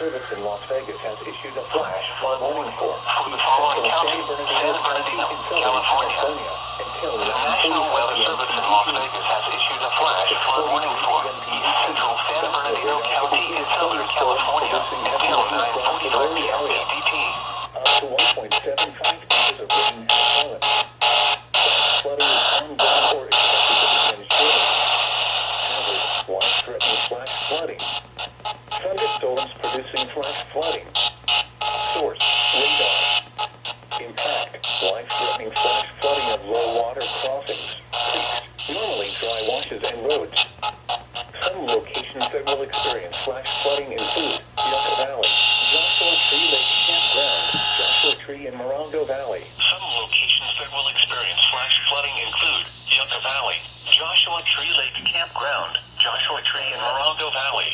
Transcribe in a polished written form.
Service in Las Vegas has issued a flash flood warning for the following counties: San Bernardino, California. The National Weather Service in Las Vegas has issued a flash flood warning for East Central San Bernardino County in Southern California until 9:45 p.m. PDT. Up to 1.75 inches of rain has fallen. Flooding is ongoing or expected to begin shortly. Hazard, life-threatening flash flooding. Thunderstorms producing flash flooding. Source, radar. Impact, life-threatening flash flooding of low-water crossings, creeks, normally dry washes and roads. Some locations that will experience flash flooding include Yucca Valley, Joshua Tree Lake Campground, Joshua Tree in Morongo Valley. Some locations that will experience flash flooding include Yucca Valley, Joshua Tree Lake Campground, Joshua Tree in Morongo Valley.